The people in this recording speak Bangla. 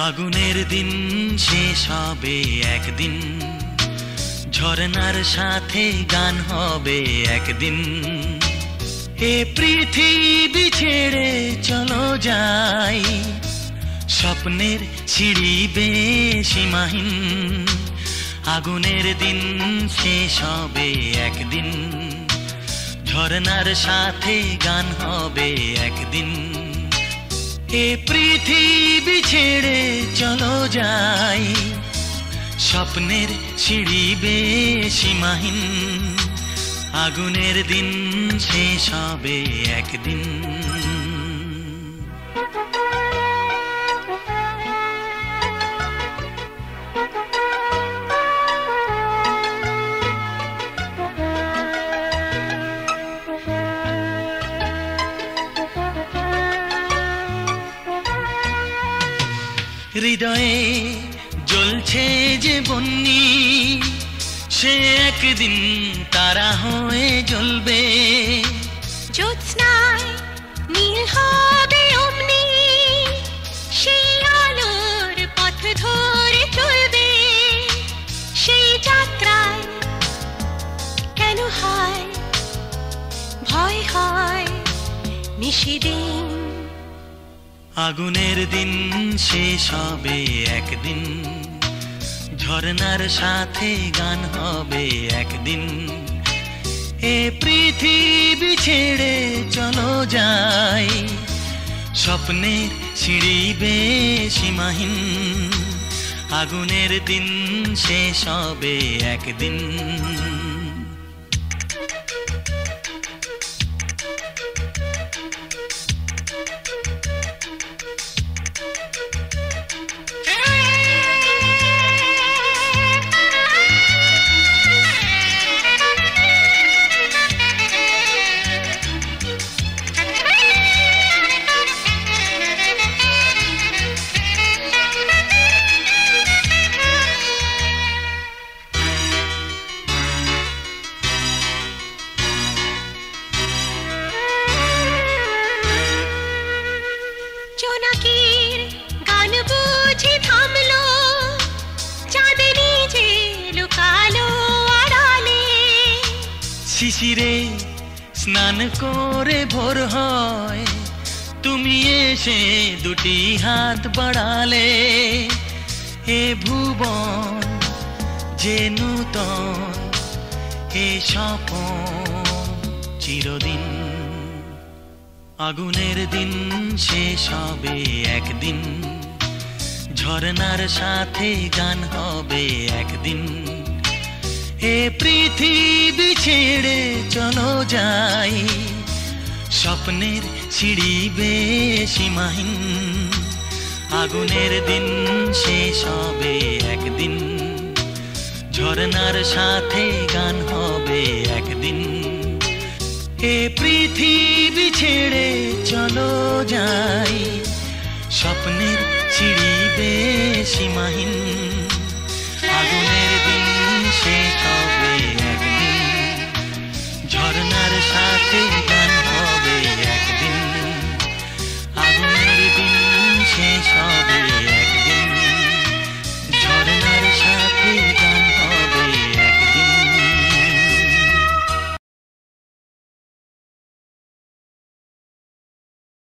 আগুনের দিন শেষ হবে একদিন, ঝরনার সাথে গান হবে একদিন। এ পৃথিবী ছেড়ে চলো যাই, স্বপ্নের সিঁড়ি বেয়ে সীমাহীন। আগুনের দিন শেষ হবে একদিন, ঝরনার সাথে গান হবে একদিন। এ পৃথিবী ছেড়ে চলো যাই, স্বপ্নের সিঁড়ি বেয়ে সীমাহীন। আগুনের দিন শেষ হবে একদিন। হৃদয়ে জ্বলছে যে বন্যি, সে একদিন তারা হয়ে জ্বলবে। জ্যোৎস্নায় নীল হবে অমনি, সেই আলোর পথ ধরে চলবে। সেই যাত্রায় কেন হয় ভয়, হয় নিশিদিন। আগুনের দিন শেষ হবে একদিন, ঝরনার সাথে গান হবে একদিন। এ পৃথিবী ছেড়ে চলো যাই, স্বপ্নের সিঁড়ি বেয়ে সীমাহীন। আগুনের দিন শেষ হবে একদিন। জোনাকির গান বুঝি থামলো, চাঁদনি যে লুকালো আড়ালে। শিশিরে স্নান করে ভোর হয়, তুমি এসে দুটি হাত বাড়ালে। এ ভুবন যে নূতন, এ স্বপন চিরদিন। আগুনের দিন শেষ হবে একদিন, ঝরনার সাথে গান হবে একদিন। এ পৃথিবী ছেড়ে চলো যাই, স্বপ্নের সিঁড়ি বেয়ে সীমাহীন। আগুনের দিন শেষ হবে একদিন, ঝরনার সাথে গান হবে একদিন। এ পৃথিবী ছেড়ে চলো যাই, স্বপ্নের সিঁড়ি বেয়ে সীমাহীন।